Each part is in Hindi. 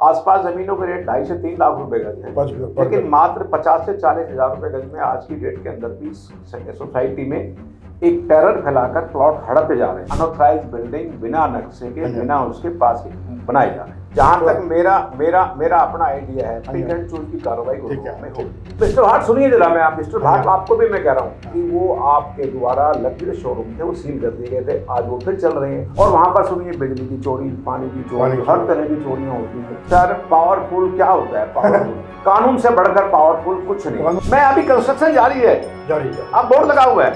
आसपास जमीनों के रेट 2.5 से 3 लाख रुपए गज है, लेकिन मात्र 50 से 40 हजार रुपए गज में आज की डेट के अंदर भी सोसाइटी में एक टेरर फैलाकर प्लॉट हड़पे जा रहे हैं। अनऑथराइज बिल्डिंग बिना नक्शे के, बिना उसके पास बनाए जा रहे हैं। जहां तक मेरा अपना आइडिया है, पिक एंड चूज की कार्रवाई में होगी। मिस्टर भाट सुनिए जरा, मैं मिस्टर भाट आपको भी मैं कह रहा हूँ कि वो आपके द्वारा लग्जरी शोरूम थे, वो सील कर दिए गए थे, आज वो फिर चल रहे हैं। और वहां पर सुनिए बिजली की चोरी, पानी की चोरी, हर तरह की चोरियां होती हैं। सर पावरफुल क्या होता है? पावरफुल कानून से बढ़कर पावरफुल कुछ नहीं। मैं अभी कंस्ट्रक्शन जारी है, अब बोर्ड लगा हुआ है,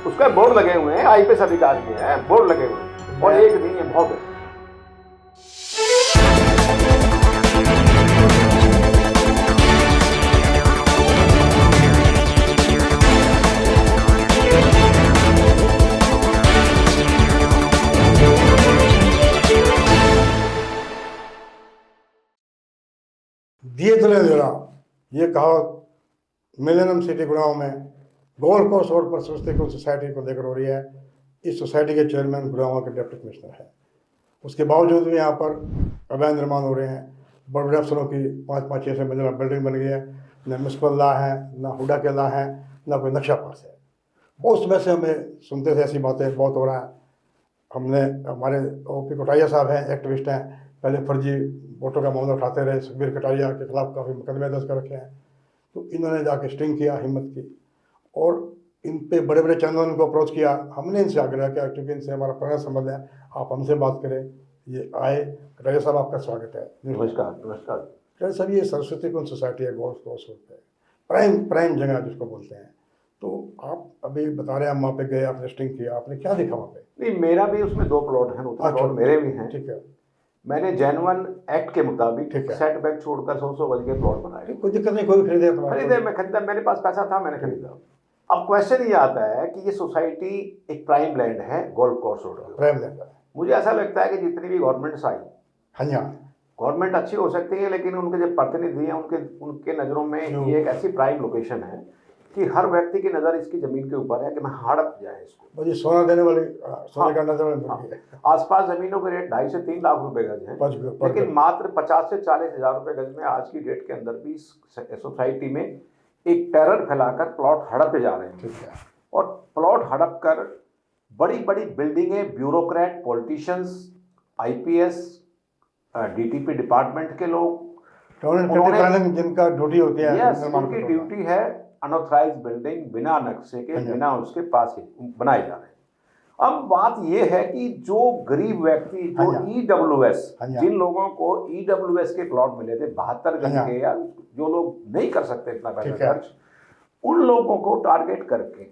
उसका बोर्ड लगे हुए हैं, आईपीएस अधिकारी के हैं, बोर्ड लगे हुए हैं, और एक नहीं है, बहुत है। दिए तले जरा ये कहावत मिलेनियम सिटी गुड़गांव में गोल्फ कोर्स रोड पर स्वस्तिक सोसाइटी को लेकर हो रही है। इस सोसाइटी के चेयरमैन गुड़गांव के डिप्टी कमिश्नर है। उसके बावजूद भी यहाँ पर अवैध निर्माण हो रहे हैं। बड़े बड़े अफसरों की 5-5-6 मंजिला बिल्डिंग बन गई है। न म्यूनसिपल लॉ है, न हुडा के लॉ है, न कोई नक्शा पास है। बहुत समय से हमें सुनते थे ऐसी बातें, बहुत हो रहा है। हमने हमारे OP कोटारिया साहब हैं, एक्टिविस्ट हैं, पहले फर्जी वोटों का मामला उठाते रहे। सुखबीर कटारिया के खिलाफ काफ़ी मुकदमे दर्ज कर रखे हैं। तो इन्होंने जाके स्टिंग किया, हिम्मत की, और इन पे बड़े बड़े चैनलों को अप्रोच किया। हमने इनसे आग्रह किया, क्योंकि इनसे हमारा पुराना संबंध है, आप हमसे बात करें। ये आए। कटारिया साहब आपका स्वागत है। नमस्कार। नमस्कार। कटारिया साहब, ये सरस्वती कुंज सोसाइटी है, गोल्फ कोर्स रोड पे, प्राइम जगह जिसको बोलते हैं। तो आप अभी बता रहे हैं, हम वहाँ पे गए, आपने स्टिंग किया, आपने क्या देखा वहाँ पे? नहीं, मेरा भी उसमें 2 प्लॉट हैं, उतना प्लॉट मेरे भी हैं। ठीक है। मैंने जेन्युइन एक्ट के मुताबिक सेटबैक छोड़कर 100 गज के प्लॉट बनाए। कोई दिक्कत नहीं, कोई खरीदे मैं खरीदा, मेरे पास पैसा था, मैंने खरीदा। अब क्वेश्चन ये आता है कि ये सोसाइटी एक प्राइम लैंड है, golf course road prime land है। मुझे ऐसा लगता है कि जितनी भी गवर्नमेंट्स आई, गवर्नमेंट अच्छी हो सकती है, लेकिन उनके जो प्रतिनिधि हैं, उनके नज़रों में ये एक ऐसी प्राइम लोकेशन है कि हर व्यक्ति की नज़र इसकी ज़मीन के ऊपर है कि मैं हड़प जाए इसको। मुझे सोना देने वाली सोने का नजर आसपास ज़मीनों के रेट 2.5 से 3 लाख रुपए गज हैं, लेकिन मात्र 50 से 40 हजार रुपए गज में आज की डेट के अंदर भी सोसाइटी में एक टेरर फैलाकर प्लॉट हड़पे जा रहे हैं। और प्लॉट हड़प कर बड़ी बड़ी बिल्डिंगें, bureaucrat, politicians, IPS, DTP department के लोग, जिनका ड्यूटी होती है, उनकी ड्यूटी है अनऑथराइज बिल्डिंग बिना नक्शे के, बिना उसके पास बनाए जा रहे हैं। अब बात यह है कि जो गरीब व्यक्ति, जो EWS, जिन लोगों को EWS के प्लॉट मिले थे 72 गज के, या जो लोग नहीं कर सकते इतना पैसा खर्च, उन लोगों को टारगेट करके,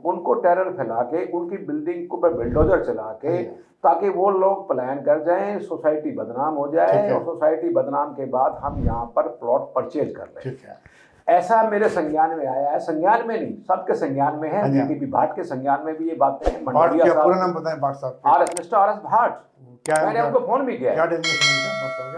उनको टेरर फैला के, उनकी बिल्डिंग को बिल्डोजर चला के, ताकि वो लोग पलायन कर जाएं, सोसाइटी बदनाम हो जाए, और सोसाइटी बदनाम के बाद हम यहाँ पर प्लॉट परचेज कर रहे हैं। ऐसा मेरे संज्ञान में आया है। संज्ञान में नहीं, सबके संज्ञान में है। DTP भाट के संज्ञान में भी ये बातें हैं। पूरा नाम बताएं भाट साहब। मिस्टर RS भाट। मैंने उनको फोन भी किया।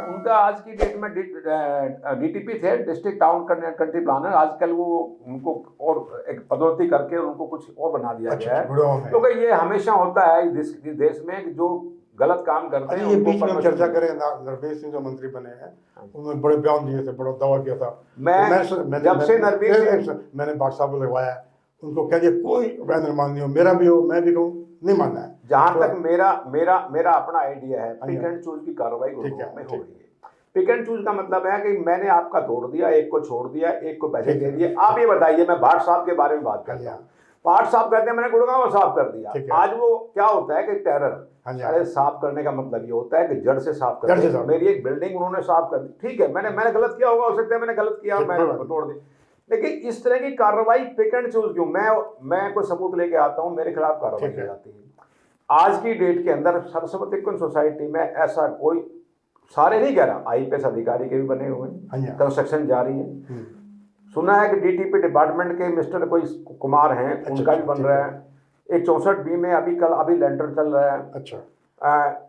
उनका आज की डेट में DTP थे, डिस्ट्रिक्ट टाउन कंट्री प्लानर। आजकल वो उनको और एक पदोन्नति करके उनको कुछ और बना दिया गया है, क्योंकि ये हमेशा होता है इस देश में कि जो गलत काम करते हैं। ये बीच में चर्चा करें, नरवीर सिंह जो मंत्री बने हैं, उन्होंने बड़े बयान दिए थे, बड़ा दावा किया था। मैंने भाट साहब को लगवाया, उनको कह दिया कोई अवैध निर्माण नहीं हो, मेरा भी हो, मैं भी कहूँ, नहीं मानना है। जहां तक मेरा अपना आइडिया है, पिक एंड चूज की कार्रवाई में हो रही है। पिक एंड चूज का मतलब है कि मैंने आपका तोड़ दिया, एक को छोड़ दिया, एक को पैसे दे दिए। आप ये बताइए, मैं भाट साहब के बारे में बात कर रहा हूँ। भाट साहब कहते हैं मैंने गुड़गांव साफ कर दिया। आज वो क्या होता है कि टेरर, अरे साफ करने का मतलब ये होता है कि जड़ से साफ कर दिया। मेरी एक बिल्डिंग उन्होंने साफ कर दी, ठीक है, मैंने गलत किया होगा, हो सकता है मैंने गलत किया, मैंने तोड़ दी, लेकिन इस तरह की कार्रवाई पिक एंड चूज क्यों? मैं कोई सबूत लेके आता हूँ, मेरे खिलाफ कार्रवाई की जाती है। आज की डेट के अंदर सरस्वती कुंज सोसाइटी में ऐसा कोई, सारे नहीं कह रहा, IPS अधिकारी के भी बने हुए हैं, कंस्ट्रक्शन जारी है। सुना है कि DTP डिपार्टमेंट के मिस्टर कोई कुमार हैं, उनका भी बन रहा है। एक 64B में अभी लेंटर चल रहा है।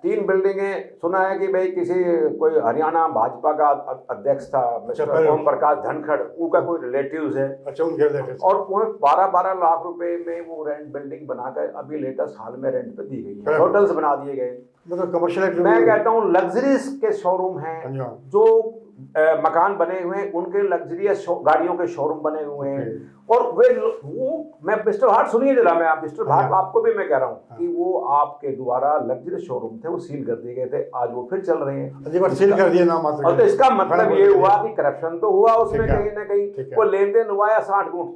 3 बिल्डिंगें सुना है कि भाई कोई हरियाणा भाजपा का अध्यक्ष था मिस्टर ओम प्रकाश धनखड़, उनका कोई रिलेटिव्स है। और 12-12 लाख रुपए में वो रेंट बिल्डिंग बनाकर अभी लेटेस्ट हाल में रेंट पे दी गई है। होटल्स बना दिए गए। मतलब कमर्शियल मैं कहता हूँ लग्जरीज के शोरूम हैं, हाँ। जो मकान बने हुए हैं, उनके लग्जरियस गाड़ियों के शोरूम बने हुए हैं। और वो मैं मिस्टर भाट सुनिए जरा, मैं आप मिस्टर भाट आपको भी मैं कह रहा हूँ कि वो आपके द्वारा लग्जरी शोरूम थे, वो सील कर दिए गए थे, आज वो फिर चल रहे हैं, सील कर दिए ना मात्र। और तो इसका मतलब ये हुआ कि करप्शन तो हुआ उसमें कहीं ना कहीं, वो लेन देन हुआ या 60 गुण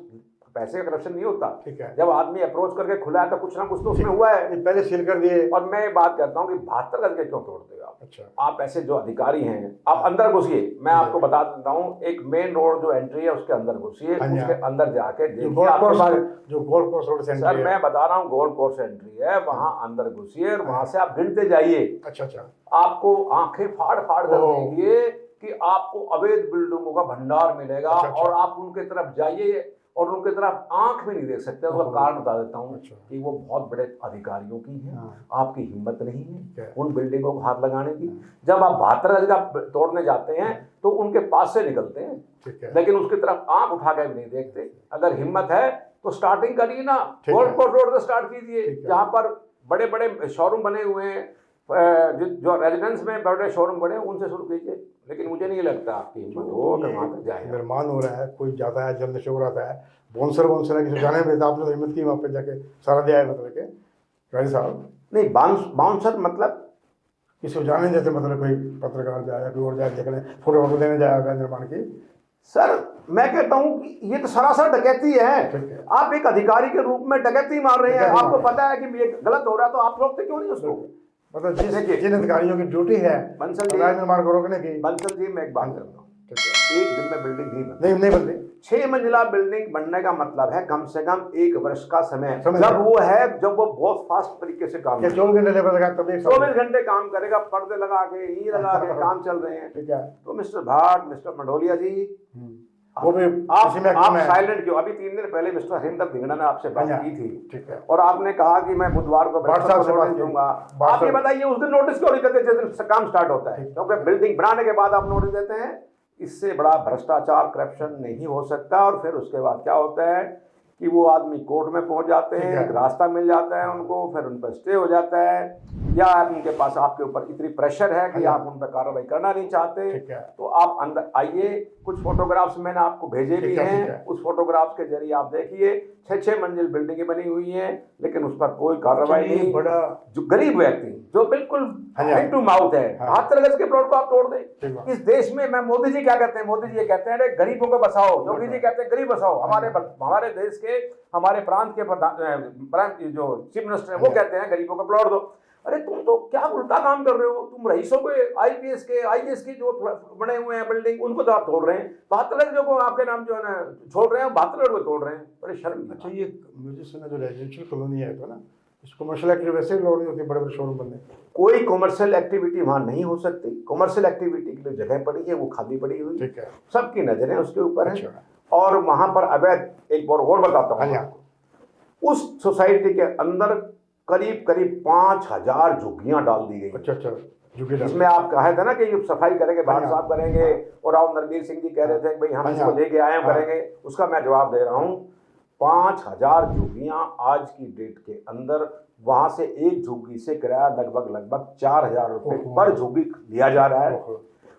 पैसे का करप्शन नहीं होता। ठीक है। जब आदमी अप्रोच करके खुला है तो कुछ ना कुछ तो उसमें हुआ है, पहले सील कर दिए। और मैं बात करता हूँ कि 72 गज के क्यों तोड़ते हो आप? अच्छा, आप ऐसे जो अधिकारी हैं, आप अंदर घुसिए, मैं आपको बता देता हूँ, एक मेन रोड जो एंट्री है उसके अंदर घुसिए, उसके अंदर जाके देखिए जो गोल्फ कोर्स रोड से सर मैं बता रहा हूँ गोल्फ कोर्स एंट्री है, वहां अंदर घुसिए और वहां से आप गिनते जाइए। अच्छा, आपको आंखें फाड़ फाड़ कर देंगे कि आपको अवैध बिल्डिंगों का भंडार मिलेगा। और आप उनके तरफ जाइए और उनके तरफ आंख भी नहीं देख सकते। उसका कारण बता देता हूँ कि वो बहुत बड़े अधिकारियों की हैं, आपकी हिम्मत नहीं है उन बिल्डिंगों को हाथ लगाने की। जब आप 72 गज का तोड़ने जाते हैं तो उनके पास से निकलते हैं, लेकिन उसकी तरफ आंख उठा के भी नहीं देखते। अगर हिम्मत है तो स्टार्टिंग करिए ना, गोल्फ कोर्स रोड से स्टार्ट कीजिए, जहाँ पर बड़े बड़े शोरूम बने हुए हैं, जो रेजिडेंस में बड़े शोरूम बने उनसे शुरू कीजिए। लेकिन मुझे नहीं लगता आपकी हिम्मत हो कि वहाँ तक जाए। निर्माण हो रहा है, कोई जाता है जल्द शोर आता है, बाउंसर है, किसी जाने में आपने तो हिम्मत की वहाँ पे जाके सारा दिया है, मतलब के राजी साहब नहीं बाउंसर मतलब किसी को जाने देते, मतलब कोई पत्रकार जाए कोई और जाए देखने, फोटो लेने जाएगा निर्माण की। सर मैं कहता हूँ कि ये तो सरासर डकैती है। आप एक अधिकारी के रूप में डकैती मार रहे हैं, आपको पता है कि ये गलत हो रहा है तो आप रोकते क्यों नहीं उसको? मतलब जिन अधिकारियों की ड्यूटी है बंसल जी निर्माण को रोकने की। बंसल जी मैं एक बात करता हूँ, एक दिन में बिल्डिंग नहीं बनती। 6 मंजिला बिल्डिंग बनने का मतलब है कम से कम 1 वर्ष का समय। जब वो बहुत फास्ट तरीके से काम 24 घंटे लेबर लगा, 24 घंटे काम करेगा, पर्दे लगा के ही लगा के काम चल रहे हैं। ठीक है। तो मिस्टर भाट, मिस्टर मंडोलिया जी, वो भी आप साइलेंट क्यों? अभी 3 दिन पहले मिस्टर हरिंदर धिंगड़ा ने आपसे बात की थी। ठीक है। और आपने कहा कि मैं बुधवार को नोटिस दूंगा। आप ये बताइए उस दिन नोटिस क्यों नहीं देते जिस दिन काम स्टार्ट होता है? क्योंकि बिल्डिंग बनाने के बाद आप नोटिस देते हैं। इससे बड़ा भ्रष्टाचार करप्शन नहीं हो सकता। और फिर उसके बाद क्या होता है कि वो आदमी कोर्ट में पहुंच जाते हैं, एक रास्ता मिल जाता है उनको, फिर उन पर स्टे हो जाता है, या उनके पास आपके ऊपर इतनी प्रेशर है कि आप उन पर कार्रवाई करना नहीं चाहते। तो आप अंदर आइए, कुछ फोटोग्राफ्स मैंने आपको भेजे भी हैं, उस फोटोग्राफ्स के जरिए आप देखिए 6-6 मंजिल बिल्डिंगें बनी हुई हैं, लेकिन उस पर कोई कार्रवाई नहीं। बड़ा जो गरीब व्यक्ति जो बिल्कुल हैंड टू माउथ है, 72 गज के प्लॉट को आप तोड़ दें। इस देश में मैं मोदी जी क्या कहते हैं? मोदी जी ये कहते हैं गरीबों को बसाओ। योगी जी कहते हैं गरीब बसाओ। हमारे देश के, हमारे प्रांत के जो चीफ मिनिस्टर है वो कहते हैं गरीबों को प्लॉट दो। अरे तुम तो क्या उल्टा काम कर रहे हो? तुम रईसों को आईपीएस के आईएएस के जो बने हुए हैं बिल्डिंग उनको तो आप तोड़ रहे हैं। 72 जो को आपके नाम जो है ना छोड़ रहे हैं, 72 को तोड़ रहे हैं। बड़े शर्म। अच्छा, ये मुझे सुना जो रेजिडेंशियल कॉलोनी है तो ना, इस कमर्शियल एक्टिविटी वैसे लोग नहीं होती, बड़े बड़े शोरूम बनने। कोई कमर्शियल एक्टिविटी वहाँ नहीं हो सकती। कमर्शियल एक्टिविटी के लिए जगह पड़ी है, वो खाली पड़ी हुई। ठीक है। सबकी नजरें उसके ऊपर है। और वहां पर अवैध, एक बार और बताता हूँ आपको, उस सोसाइटी के अंदर करीब 5000 झुग्गियां डाल दी गई। अच्छा, इसमें आप कहे थे ना कि सफाई करेंगे, बाहर साफ करेंगे, और राव नरबीर सिंह जी कह रहे थे भाई हम इसको लेके आए हैं करेंगे। उसका मैं जवाब दे रहा हूँ, 5000 झुग्गियां आज की डेट के अंदर, वहां से एक झुग्गी से किराया लगभग 4000 रुपए पर झुग्गी लिया जा रहा है।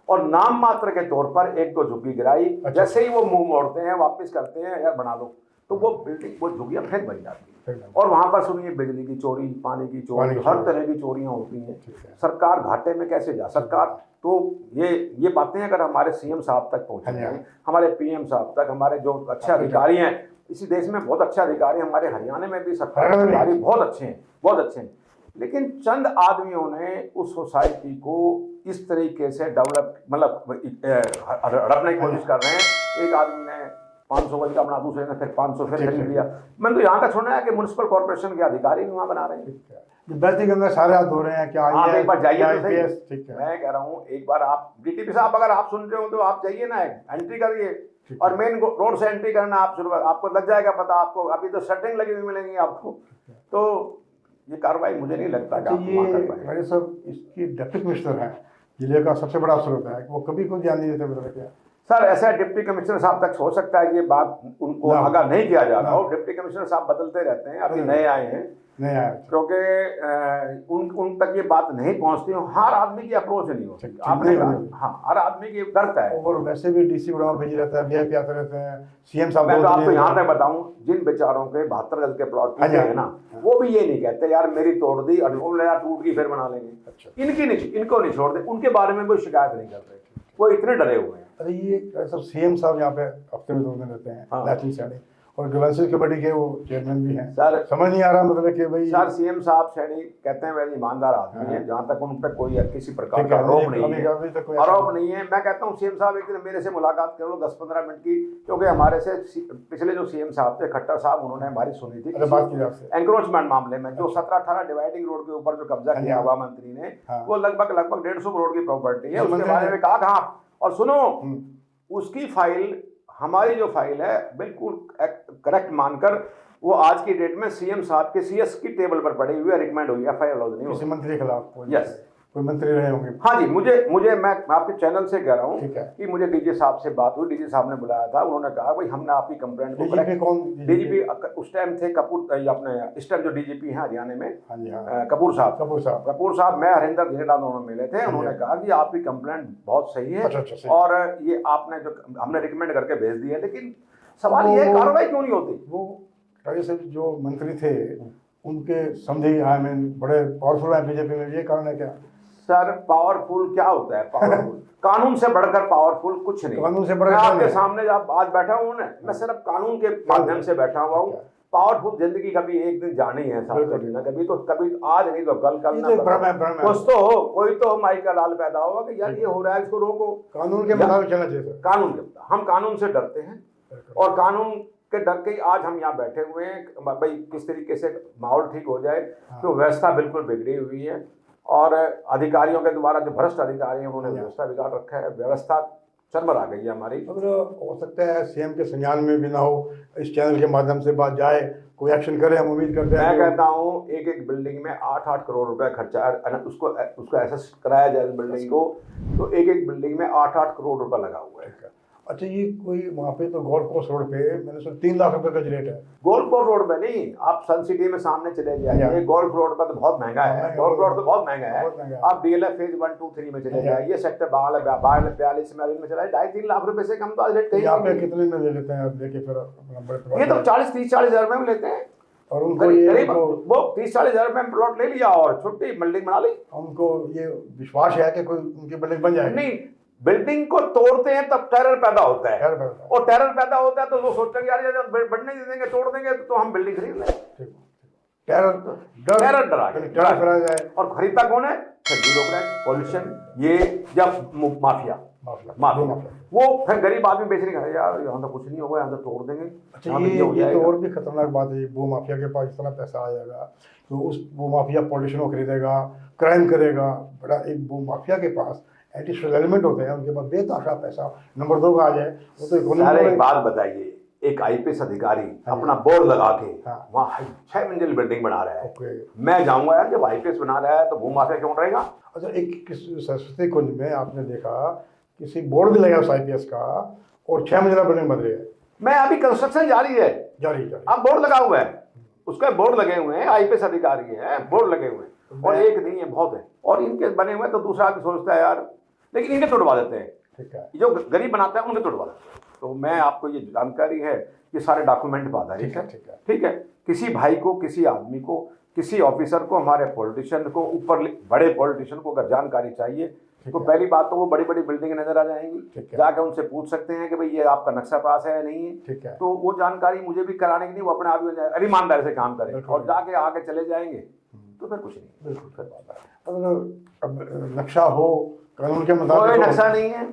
और नाम मात्र के तौर पर 1-2 झुग्गी गिराई, जैसे ही वो मुंह मोड़ते हैं वापस करते हैं यार बना लो, तो वो बिल्डिंग, वो झुग्गियां फिर बन जाती है। और वहां पर सुनिए बिजली की चोरी, पानी की चोरी, हर तरह की चोरियां होती हैं। सरकार घाटे में कैसे जा? सरकार तो ये बातें अगर हमारे सीएम साहब तक पहुंचे, हमारे पीएम साहब तक, हमारे जो अच्छे अधिकारी हैं इसी देश में, बहुत अच्छे अधिकारी, हमारे हरियाणा में भी सरकार अधिकारी बहुत अच्छे हैं, लेकिन चंद आदमियों ने उस सोसाइटी को इस तरीके से डेवलप, मतलब हड़पने की कोशिश कर रहे हैं। एक आदमी ने 500 गज का बना, दूसरे ने फिर 500 फिर खरीद लिया। मैंने तो यहाँ का सुना है कि म्युनिसिपल कॉर्पोरेशन के अधिकारी भी वहाँ बना रहे हैं। बहती गंगा सारे हाथ धो रहे हैं क्या? आप एक बार जाइए तो सही। ठीक है। मैं कह रहा हूँ एक बार आप डीटीपी साहब अगर आप सुन रहे हो तो आप जाइए ना, एंट्री करिए, और मेन रोड से एंट्री करना आप शुरू, आपको लग जाएगा पता। आपको अभी तो शटरिंग लगी हुई मिलेंगी आपको। तो ये कार्रवाई मुझे नहीं लगता कि ये सब इसकी डिप्टी कमिश्नर है जिले का, सबसे बड़ा अफसर होता है, वो कभी कोई ध्यान नहीं देते मतलब क्या? सर ऐसा डिप्टी कमिश्नर साहब तक हो सकता है कि ये बात उनको आगाह नहीं किया जा रहा हो। डिप्टी कमिश्नर साहब बदलते रहते हैं, अभी नए आए हैं, नहीं आया, क्योंकि उन तक ये बात नहीं पहुंचती हो। हर आदमी की अप्रोच नहीं होती, आपने कहा, हाँ, हर आदमी की करता है। और वैसे भी डीसी गुड़गांव भेजी रहता है, वीआईपी आते रहते हैं, सीएम साहब। मैं तो आपको यहाँ तक बताऊं, जिन बेचारों के 72 गज के प्लॉट है ना, वो भी ये नहीं कहते यार मेरी तोड़ दी और यार टूट गई फिर बना लेंगे। अच्छा, इनको नहीं छोड़ दे, उनके बारे में कोई शिकायत नहीं करते, वो इतने डरे हुए हैं। अरे ये सब सीएम साहब यहाँ पे हफ्ते में 2 दिन रहते हैं, नेशनल सैनी, और ग्लोबल कमेटी के वो चेयरमैन भी हैं। सर समझ नहीं आ रहा मतलब कि भाई सर सीएम साहब सैनी कहते हैं वैसे ईमानदार आदमी है, जहाँ तक उन पर कोई किसी प्रकार का आरोप नहीं है, आरोप नहीं है। मैं कहता हूँ सीएम साहब एक दिन मेरे से मुलाकात करो 10-15 मिनट की, क्योंकि हमारे से पिछले जो सीएम साहब थे खट्टर साहब, उन्होंने हमारी सुनी थी एंक्रोचमेंट मामले में, जो 17-18 डिवाइडिंग रोड के ऊपर जो कब्जा किया हवा मंत्री ने, वो लगभग 150 करोड़ की प्रॉपर्टी है, उसके बारे में कहा था। और सुनो, उसकी फाइल, हमारी जो फाइल है बिल्कुल करेक्ट मानकर वो आज की डेट में सीएम साहब के सीएस की टेबल पर पड़ी हुई है, रिकमेंड हुई है, एफआईआर लॉन्च नहीं हुई किसी मंत्री के खिलाफ। यस, कोई मंत्री रहे होंगे। हाँ जी, मुझे मैं आपके चैनल से कह रहा हूँ कि मुझे डीजी साहब से बात हुई, डीजी साहब ने बुलाया था, उन्होंने कहा भाई हमने आपकी कंप्लेंट को डीजीपी उस टाइम थे कपूर, अपने इस टाइम जो डीजीपी हैं हरियाणा में, कपूर साहब, मैं हरिंदर धिरेडा दोनों मिले थे। उन्होंने कहा कि आपकी कंप्लेंट बहुत सही है और ये आपने जो हमने रिकमेंड करके भेज दी है, लेकिन सवाल ये है कार्रवाई क्यों नहीं होती। वो जो मंत्री थे उनके समझे बड़े पावरफुल है बीजेपी में, ये कारण है क्या? सर पावरफुल क्या होता है? पावरफुल कानून से बढ़कर पावरफुल कुछ नहीं। कानून से बढ़कर आपके सामने जब आज बैठा हूँ ना, मैं सिर्फ कानून के माध्यम से बैठा हुआ हूँ। पावरफुल जिंदगी कभी एक दिन जानी है साहब, कभी आज नहीं तो कल कुछ तो हो, कोई तो माई का लाल पैदा होगा कि यार ये हो रहा है, इसको रोको। कानून के मुताबिक चलना चाहिए। कानून के, हम कानून से डरते हैं और कानून के डर के आज हम यहाँ बैठे हुए हैं भाई किस तरीके से माहौल ठीक हो जाए। तो व्यवस्था बिल्कुल बिगड़ी हुई है और अधिकारियों के द्वारा जो भ्रष्ट अधिकारी हैं उन्होंने व्यवस्था बिगाड़ रखा है, व्यवस्था चरमर आ गई है हमारी। अगर हो सकता है सीएम के संज्ञान में भी ना हो, इस चैनल के माध्यम से बात जाए, कोई एक्शन करे, हम उम्मीद करते हैं। मैं कहता हूँ एक बिल्डिंग में 8-8 करोड़ रुपए खर्चा, उसको एसेस कराया जाए बिल्डिंग को, तो एक बिल्डिंग में 8-8 करोड़ रुपए लगा हुआ है। अच्छा, ये कोई वहाँ पे तो गोल्ड कोस्ट रोड पे मैंने सुना 3 लाख रुपए का रेट है। गोल्ड कोस्ट रोड पे नहीं, आप सन सिटी में सामने चले जाइए, गोल्ड रोड पर तो बहुत महंगा है, गोल्ड रोड तो बहुत महंगा है। आप डीएलएफ फेज 1, 2, 3 में चले जाइए, सेक्टर 42 में चला 2.5-3 लाख रुपए से कम तो आज रेट कहीं यहाँ पे कितने में ले लेते हैं? देखिए फिर ये तो 40-30-40 हजार में लेते हैं और उनको ये वो 30-40 हजार में प्लॉट ले लिया और छुट्टी बिल्डिंग बना ली। उनको ये विश्वास है कि कोई उनकी बिल्डिंग बन जाएगी। नहीं, बिल्डिंग को तोड़ते हैं तब टेरर पैदा होता है, और टेरर पैदा होता है तो वो सोचते हैं यार ये बढ़ने नहीं देंगे, तोड़ देंगे तो हम बिल्डिंग खरीद लें। टेरर डरा जाए। और खरीदता कौन है? पॉल्यूशन, ये जब माफिया वो फिर गरीब आदमी बेच नहीं करे, यार यहाँ तो कुछ नहीं होगा, यहाँ तो तोड़ देंगे। अच्छा, ये तो और भी खतरनाक बात है, वो माफिया के पास इतना पैसा आ जाएगा तो वो माफिया पॉल्यूशन को खरीदेगा, क्राइम करेगा। बड़ा एक वो माफिया के पास एंटी सोशल एलिमेंट होते हैं, उनके पास बेतहाशा पैसा। नंबर 2 का आ जाए वो तो एक बात बताइए, एक आईपीएस अधिकारी अपना बोर्ड लगा के वहाँ 6 मंजिल बिल्डिंग बना रहा है, मैं जाऊंगा यार जब आईपीएस बना रहा है तो वो माफिया क्यों रहेगा? अच्छा, एक सरस्वती कुंज में आपने देखा किसी बोर्ड भी लगा उस आईपीएस का और 6 मंजिला बिल्डिंग बन रही है। मैं अभी कंस्ट्रक्शन जारी है, अब बोर्ड लगा हुआ है, उसका बोर्ड लगे हुए हैं, आईपीएस अधिकारी है, बोर्ड लगे हुए हैं, और एक नहीं है बहुत है, और इनके बने हुए तो दूसरा आदमी सोचता है यार, लेकिन इनके तोड़वा देते हैं। ठीक है, जो गरीब बनाते हैं उनके तोड़वा देते हैं। तो मैं आपको ये जानकारी है, ये सारे डॉक्यूमेंट पर आधारित है। ठीक है, किसी भाई को, किसी आदमी को, किसी ऑफिसर को, हमारे पॉलिटिशियन को, ऊपर बड़े पॉलिटिशियन को अगर जानकारी चाहिए तो पहली बात तो वो बड़ी बड़ी बिल्डिंग नजर आ जाएंगी, जाके उनसे पूछ सकते हैं कि भाई ये आपका नक्शा पास है या नहीं है। ठीक है, तो वो जानकारी मुझे भी कराने की नहीं, वो अपने आप ही अरे ईमानदारी से काम करें और जाके आगे चले जाएंगे तो फिर कुछ नहीं। बिल्कुल फिर बात है, नक्शा हो कानून के मुताबिक, कोई नक्शा नहीं है,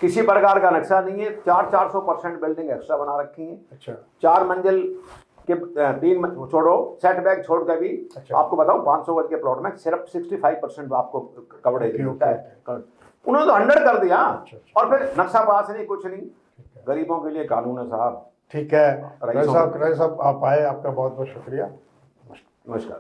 किसी प्रकार का नक्शा नहीं है। 400% बिल्डिंग एक्स्ट्रा बना रखी है। अच्छा, 4 मंजिल के 3 छोड़ो, सेटबैक छोड़ के भी आपको बताऊं 500 गज के प्लॉट में सिर्फ 65% आपको कवरेज मिलता है। उन्होंने तो 100 कर दिया और फिर नक्शा पास नहीं, कुछ नहीं। गरीबों के लिए कानून है साहब। ठीक है, रईस साहब आप आए, आपका बहुत बहुत शुक्रिया। नमस्कार।